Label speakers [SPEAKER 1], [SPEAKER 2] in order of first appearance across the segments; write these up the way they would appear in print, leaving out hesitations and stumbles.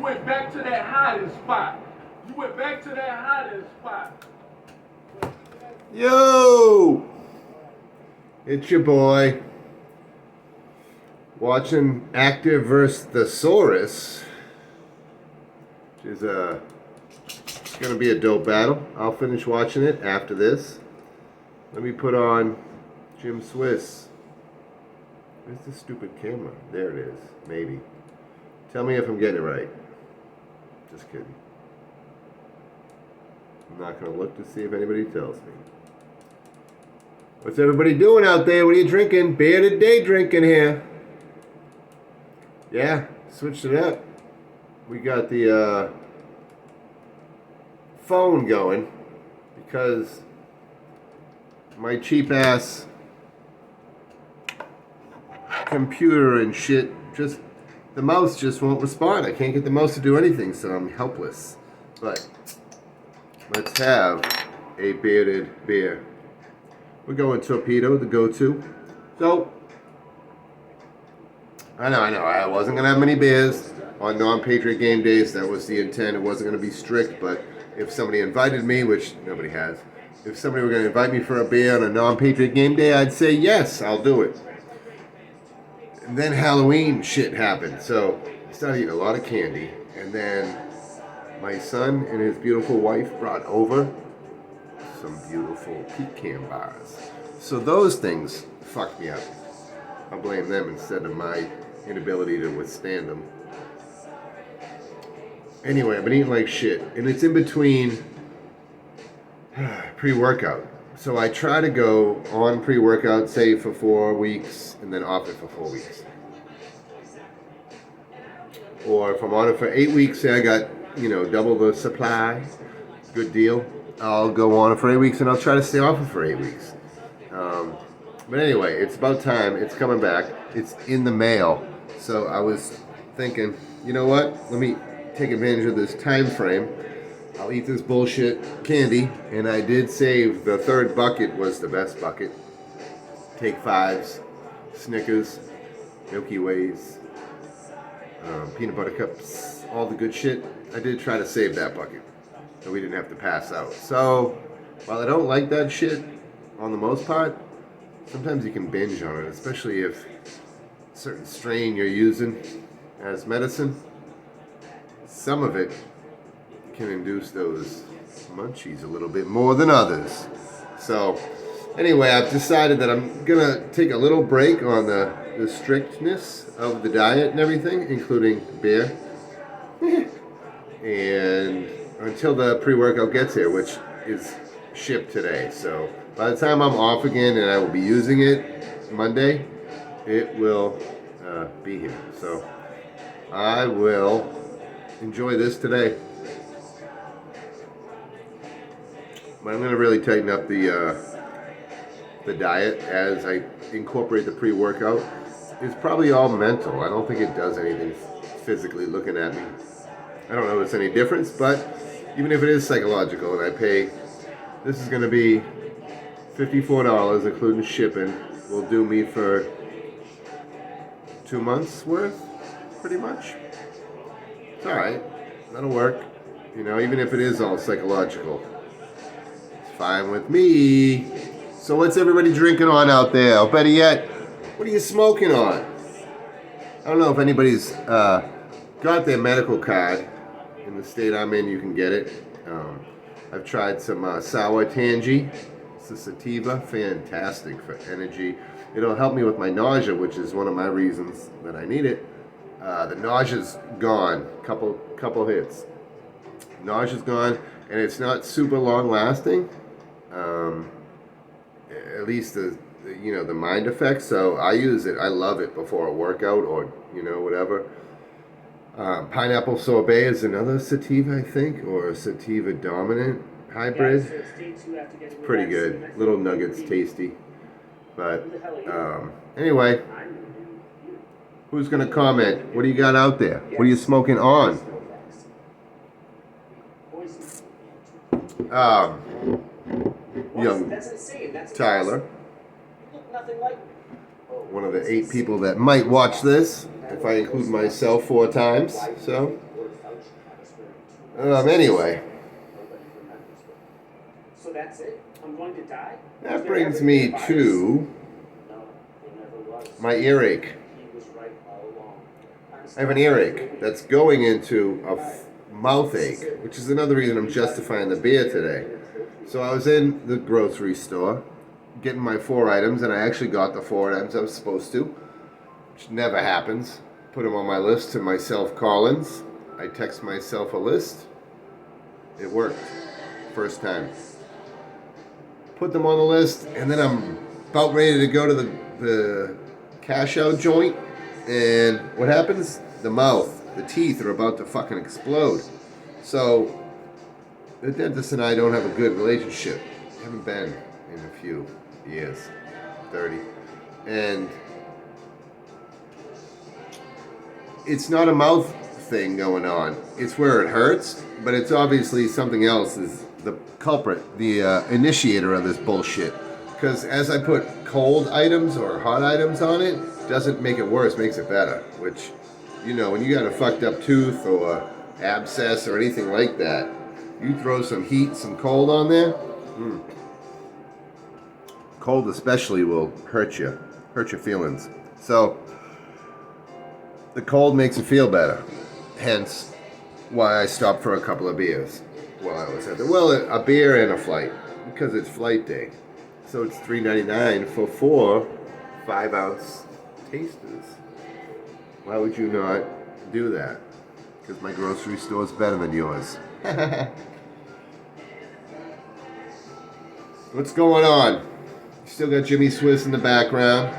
[SPEAKER 1] went back to that hiding spot. You went back to that hiding spot.
[SPEAKER 2] Yo! It's your boy. Watching Actor vs. Thesaurus. Which is it's gonna be a dope battle. I'll finish watching it after this. Let me put on Jim Swiss. Where's the stupid camera? There it is. Maybe. Tell me if I'm getting it right. Just kidding. I'm not gonna look to see if anybody tells me. What's everybody doing out there? What are you drinking? Bearded day drinking here. Yeah, switched it up. We got the phone going because my cheap ass computer and shit, just the mouse just won't respond. I can't get the mouse to do anything, so I'm helpless. But let's have a bearded beer. We're going Torpedo, the go-to. So, I know. I wasn't going to have many beers on non-Patriot game days. That was the intent. It wasn't going to be strict, but if somebody invited me, which nobody has, if somebody were going to invite me for a beer on a non-Patriot game day, I'd say yes, I'll do it. And then Halloween shit happened, so I started eating a lot of candy. And then my son and his beautiful wife brought over some beautiful pecan bars. So those things fucked me up. I'll blame them instead of my inability to withstand them. Anyway, I've been eating like shit, and it's in between pre-workout. So I try to go on pre-workout, say for 4 weeks, and then off it for 4 weeks. Or if I'm on it for 8 weeks, say I got, double the supply, good deal. I'll go on it for 8 weeks, and I'll try to stay off it for 8 weeks. But anyway, it's about time. It's coming back. It's in the mail. So I was thinking, you know what? Let me take advantage of this time frame. I'll eat this bullshit candy. And I did save the third bucket was the best bucket. Take Fives, Snickers, Milky Ways, peanut butter cups, all the good shit. I did try to save that bucket so we didn't have to pass out. So while I don't like that shit on the most part, sometimes you can binge on it, especially if a certain strain you're using as medicine, some of it can induce those munchies a little bit more than others. So anyway, I've decided that I'm gonna take a little break on the strictness of the diet and everything, including beer. And until the pre-workout gets here, which is shipped today. So by the time I'm off again and I will be using it Monday, it will be here. So I will enjoy this today. But I'm going to really tighten up the diet as I incorporate the pre-workout. It's probably all mental. I don't think it does anything physically looking at me. I don't notice any difference, but even if it is psychological and I pay, this is going to be $54, including shipping, will do me for 2 months worth, pretty much. It's alright. That'll work. Even if it is all psychological. It's fine with me. So what's everybody drinking on out there? Or better yet, what are you smoking on? I don't know if anybody's got their medical card. In the state I'm in, you can get it. I've tried some sour tangy. It's a sativa, fantastic for energy. It'll help me with my nausea, which is one of my reasons that I need it. The nausea's gone. Couple hits. Nausea's gone, and it's not super long lasting. At least the mind effects. So I use it. I love it before a workout or whatever. Pineapple sorbet is another sativa, I think, or a sativa dominant hybrid. It's pretty good. Little nuggets, tasty. But anyway, who's gonna comment? What do you got out there? What are you smoking on? Young Tyler, one of the 8 people that might watch this, if I include myself 4 times. So Anyway,
[SPEAKER 3] So that's it? I'm going to die?
[SPEAKER 2] that brings me to my earache. I have an earache that's going into a mouth ache, which is another reason I'm justifying the beer today. So I was in the grocery store getting my 4 items, and I actually got the 4 items I was supposed to, which never happens. Put them on my list to myself, Collins. I text myself a list. It worked. First time. Put them on the list, and then I'm about ready to go to the cash out joint. And what happens? The mouth, the teeth are about to fucking explode. So, the dentist and I don't have a good relationship. Haven't been in a few years. 30. And it's not a mouth thing going on. It's where it hurts, but it's obviously something else is the culprit, the initiator of this bullshit. Because as I put cold items or hot items on it, doesn't make it worse, makes it better. Which, you know, when you got a fucked up tooth or abscess or anything like that, you throw some heat, some cold on there, cold especially will hurt your feelings. So, the cold makes it feel better. Hence, why I stopped for a couple of beers while I was at there. Well, a beer and a flight, because it's flight day. So it's $3.99 for 4 5-ounce tasters. Why would you not do that? Because my grocery store is better than yours. What's going on? Still got Jimmy Swiss in the background.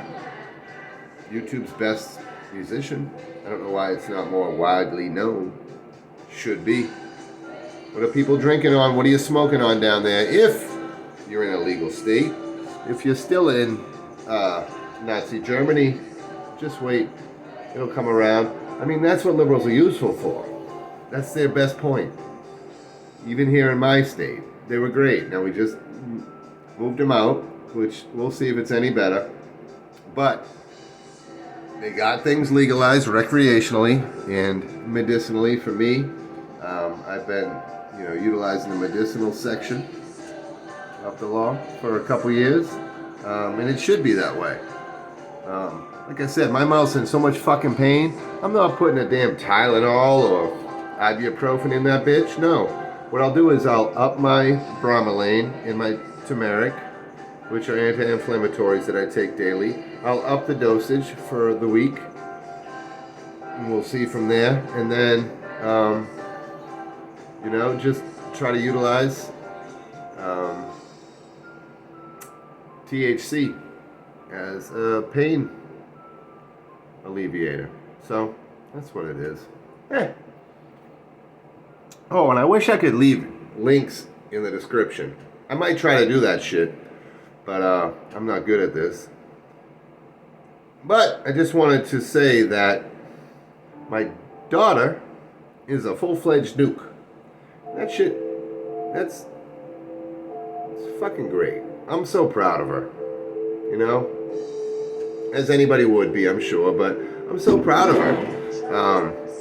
[SPEAKER 2] YouTube's best musician. I don't know why it's not more widely known. Should be. What are people drinking on? What are you smoking on down there? If you're in a legal state. If you're still in Nazi Germany, just wait. It'll come around. I mean, that's what liberals are useful for. That's their best point. Even here in my state, they were great. Now we just moved them out, which we'll see if it's any better. But they got things legalized recreationally and medicinally for me. I've been, utilizing the medicinal section of the law for a couple years, and it should be that way. Like I said, my mouth's in so much fucking pain. I'm not putting a damn Tylenol or ibuprofen in that bitch. No. What I'll do is I'll up my bromelain and my turmeric, which are anti-inflammatories that I take daily. I'll up the dosage for the week, and we'll see from there. And then, just try to utilize THC as a pain alleviator. So that's what it is. Oh, and I wish I could leave links in the description. I might try to do that shit, but I'm not good at this. But I just wanted to say that my daughter is a full-fledged nuke. That shit, it's fucking great. I'm so proud of her, as anybody would be, I'm sure, but I'm so proud of her.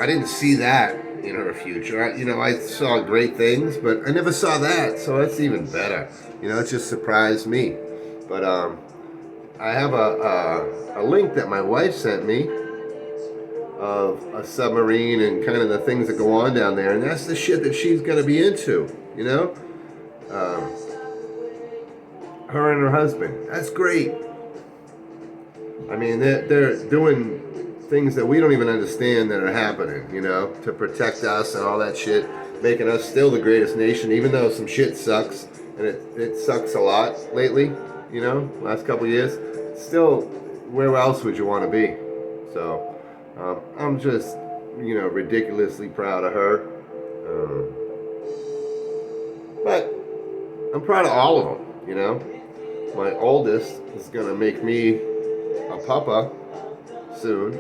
[SPEAKER 2] I didn't see that in her future. I saw great things, but I never saw that, so that's even better. It just surprised me. But I have a link that my wife sent me of a submarine and kind of the things that go on down there, and that's the shit that she's going to be into, her and her husband. That's great. I mean, they're doing things that we don't even understand that are happening, to protect us and all that shit, making us still the greatest nation, even though some shit sucks, and it sucks a lot lately, last couple years. Still, where else would you want to be? So, I'm just, ridiculously proud of her. But I'm proud of all of them, My oldest is going to make me a papa soon.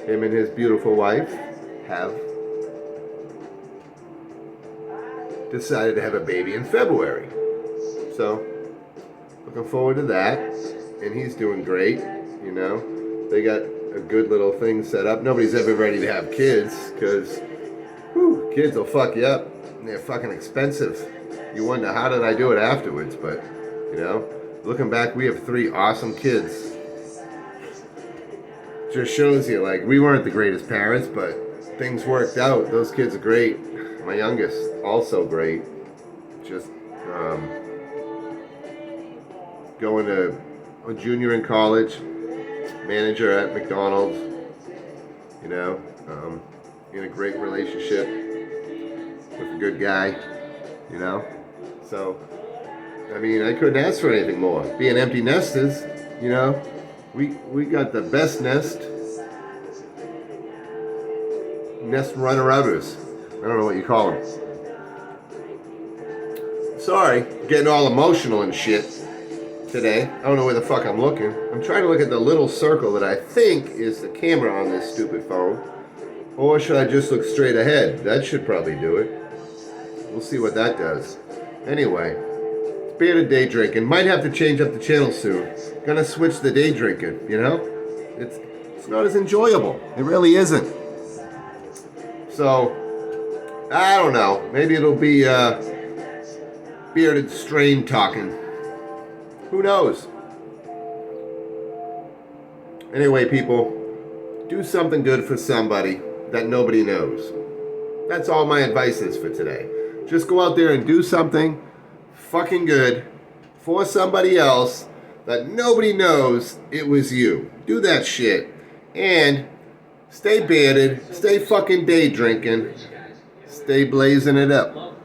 [SPEAKER 2] Him and his beautiful wife have decided to have a baby in February. So, looking forward to that. And he's doing great, They got a good little thing set up. Nobody's ever ready to have kids, because kids will fuck you up. And they're fucking expensive. You wonder, how did I do it afterwards? But, you know, looking back, we have 3 awesome kids. Just shows you, like, we weren't the greatest parents, but things worked out. Those kids are great. My youngest, also great. Just going to a junior in college, manager at McDonald's, you know, in a great relationship with a good guy, you know. So, I mean, I couldn't ask for anything more. Being empty nesters, you know, we got the best nest runner-uppers. I don't know what you call them. Sorry, getting all emotional and shit today. I don't know where the fuck I'm looking. I'm trying to look at the little circle that I think is the camera on this stupid phone. Or should I just look straight ahead? That should probably do it. We'll see what that does. Anyway, bearded day drinking. Might have to change up the channel soon. Gonna switch the day drinking, you know? It's not as enjoyable. It really isn't. So, I don't know. Maybe it'll be bearded strain talking. Who knows? Anyway, people, do something good for somebody that nobody knows. That's all my advice is for today. Just go out there and do something fucking good for somebody else that nobody knows it was you. Do that shit. And stay bearded, stay fucking day drinking, stay blazing it up.